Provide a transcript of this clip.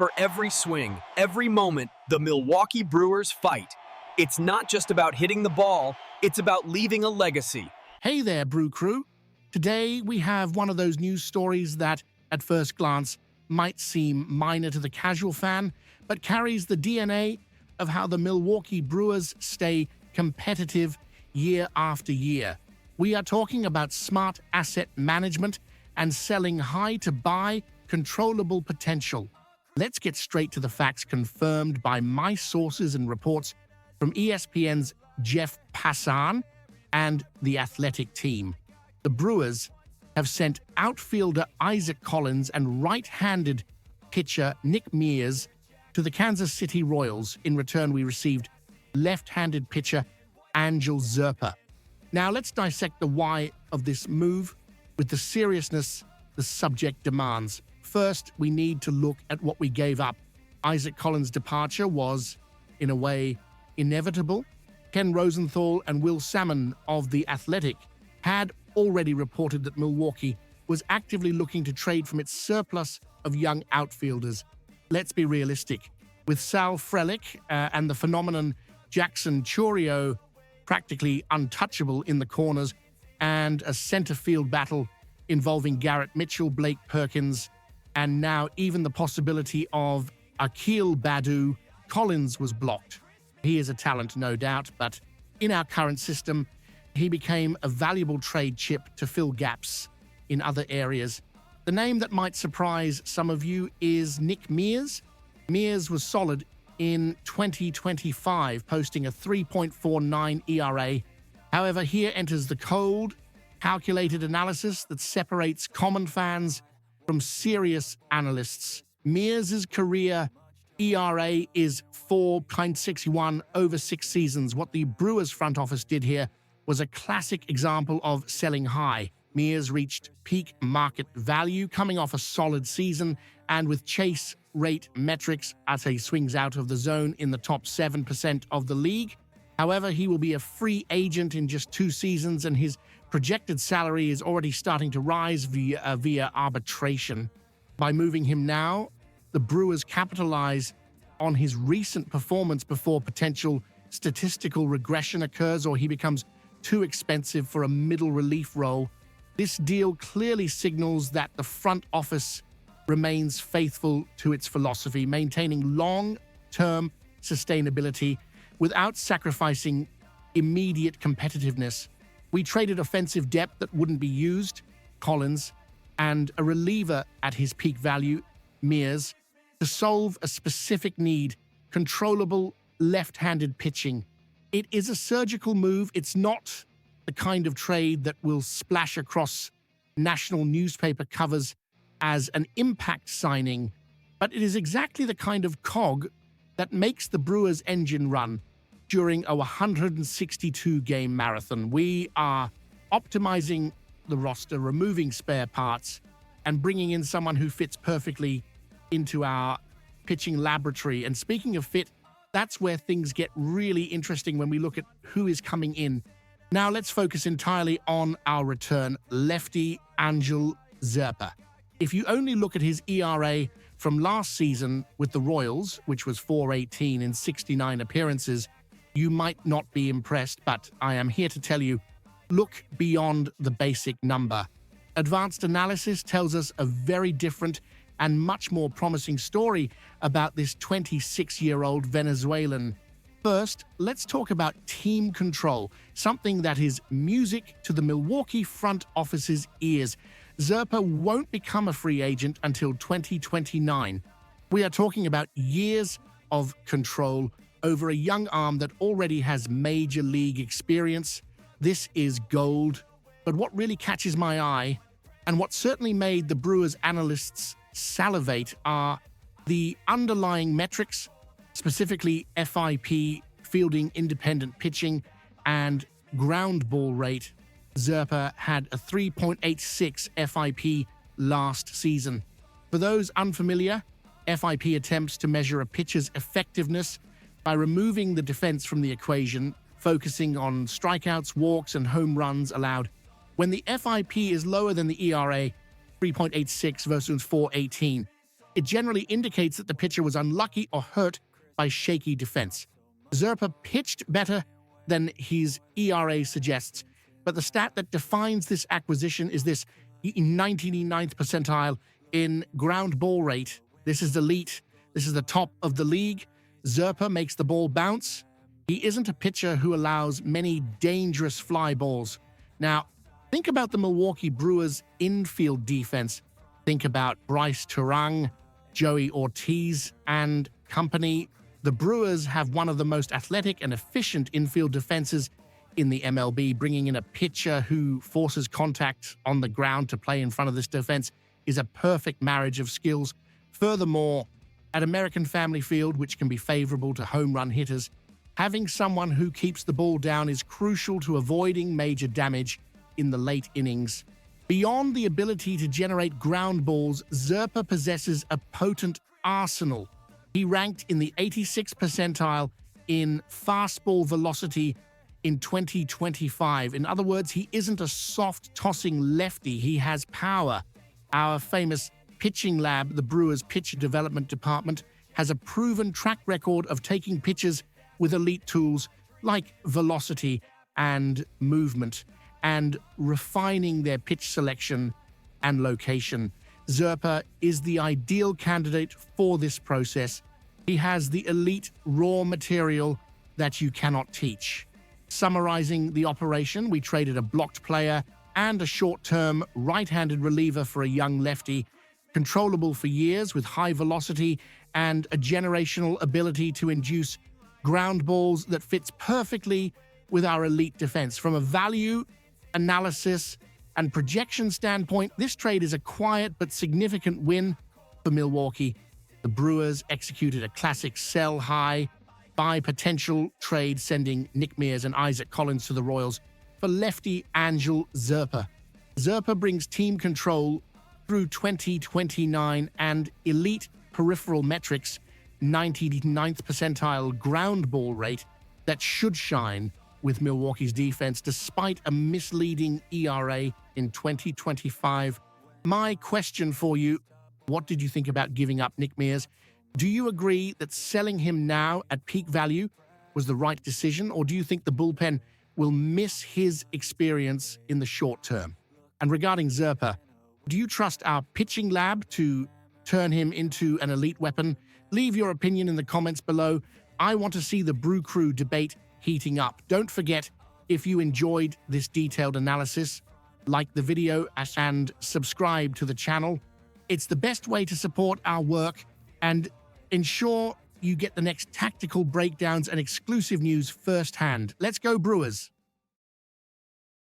For every swing, every moment, the Milwaukee Brewers fight. It's not just about hitting the ball, it's about leaving a legacy. Hey there, Brew Crew. Today we have one of those news stories that, at first glance, might seem minor to the casual fan, but carries the DNA of how the Milwaukee Brewers stay competitive year after year. We are talking about smart asset management and selling high to buy controllable potential. Let's get straight to the facts confirmed by my sources and reports from ESPN's Jeff Passan and the Athletic team. The Brewers have sent outfielder Isaac Collins and right-handed pitcher Nick Mears to the Kansas City Royals. In return, we received left-handed pitcher Angel Zerpa. Now, let's dissect the why of this move with the seriousness the subject demands. First, we need to look at what we gave up. Isaac Collins' departure was, in a way, inevitable. Ken Rosenthal and Will Salmon of The Athletic had already reported that Milwaukee was actively looking to trade from its surplus of young outfielders. Let's be realistic. With Sal Frelick and the phenomenon Jackson Chourio practically untouchable in the corners, and a center field battle involving Garrett Mitchell, Blake Perkins, and now even the possibility of Akil Baddoo, Collins was blocked. He is a talent, no doubt, but in our current system, he became a valuable trade chip to fill gaps in other areas. The name that might surprise some of you is Nick Mears. Mears was solid in 2025, posting a 3.49 ERA. However, here enters the cold, calculated analysis that separates common fans from serious analysts. Mears' career ERA is 4.61 over 6 seasons. What the Brewers front office did here was a classic example of selling high. Mears reached peak market value coming off a solid season, and with chase rate metrics as he swings out of the zone in the top 7% of the league. However, he will be a free agent in just 2 seasons, and his projected salary is already starting to rise via arbitration. By moving him now, the Brewers capitalize on his recent performance before potential statistical regression occurs or he becomes too expensive for a middle relief role. This deal clearly signals that the front office remains faithful to its philosophy, maintaining long-term sustainability without sacrificing immediate competitiveness. We traded offensive depth that wouldn't be used, Collins, and a reliever at his peak value, Mears, to solve a specific need, controllable left-handed pitching. It is a surgical move. It's not the kind of trade that will splash across national newspaper covers as an impact signing, but it is exactly the kind of cog that makes the Brewers' engine run during a 162-game marathon. We are optimizing the roster, removing spare parts, and bringing in someone who fits perfectly into our pitching laboratory. And speaking of fit, that's where things get really interesting when we look at who is coming in. Now let's focus entirely on our return, lefty Angel Zerpa. If you only look at his ERA from last season with the Royals, which was 4.18 in 69 appearances, you might not be impressed, but I am here to tell you, look beyond the basic number. Advanced analysis tells us a very different and much more promising story about this 26-year-old Venezuelan. First, let's talk about team control, something that is music to the Milwaukee front office's ears. Zerpa won't become a free agent until 2029. We are talking about years of control over a young arm that already has major league experience. This is gold. But what really catches my eye, and what certainly made the Brewers analysts salivate, are the underlying metrics, specifically FIP, fielding independent pitching, and ground ball rate. Zerpa had a 3.86 FIP last season. For those unfamiliar, FIP attempts to measure a pitcher's effectiveness by removing the defense from the equation, focusing on strikeouts, walks, and home runs allowed. When the FIP is lower than the ERA, 3.86 versus 4.18, it generally indicates that the pitcher was unlucky or hurt by shaky defense. Zerpa pitched better than his ERA suggests, but the stat that defines this acquisition is this 99th percentile in ground ball rate. This is elite. This is the top of the league. Zerpa makes the ball bounce. He isn't a pitcher who allows many dangerous fly balls. Now, think about the Milwaukee Brewers' infield defense. Think about Bryce Turang, Joey Ortiz, and company. The Brewers have one of the most athletic and efficient infield defenses in the MLB. Bringing in a pitcher who forces contact on the ground to play in front of this defense is a perfect marriage of skills. Furthermore, at American Family Field, which can be favorable to home run hitters, having someone who keeps the ball down is crucial to avoiding major damage in the late innings. Beyond the ability to generate ground balls, Zerpa possesses a potent arsenal. He ranked in the 86th percentile in fastball velocity in 2025. In other words, he isn't a soft-tossing lefty. He has power. Our famous pitching lab, the Brewers Pitch Development Department, has a proven track record of taking pitchers with elite tools like velocity and movement and refining their pitch selection and location. Zerpa is the ideal candidate for this process. He has the elite raw material that you cannot teach. Summarizing the operation, we traded a blocked player and a short-term right-handed reliever for a young lefty, controllable for years with high velocity and a generational ability to induce ground balls that fits perfectly with our elite defense. From a value, analysis, and projection standpoint, this trade is a quiet but significant win for Milwaukee. The Brewers executed a classic sell high, buy potential trade, sending Nick Mears and Isaac Collins to the Royals for lefty Angel Zerpa. Zerpa brings team control through 2029 and elite peripheral metrics, 99th percentile ground ball rate that should shine with Milwaukee's defense despite a misleading ERA in 2025. My question for you, what did you think about giving up Nick Mears? Do you agree that selling him now at peak value was the right decision, or do you think the bullpen will miss his experience in the short term? And regarding Zerpa, do you trust our pitching lab to turn him into an elite weapon? Leave your opinion in the comments below. I want to see the Brew Crew debate heating up. Don't forget, if you enjoyed this detailed analysis, like the video and subscribe to the channel. It's the best way to support our work and ensure you get the next tactical breakdowns and exclusive news firsthand. Let's go, Brewers!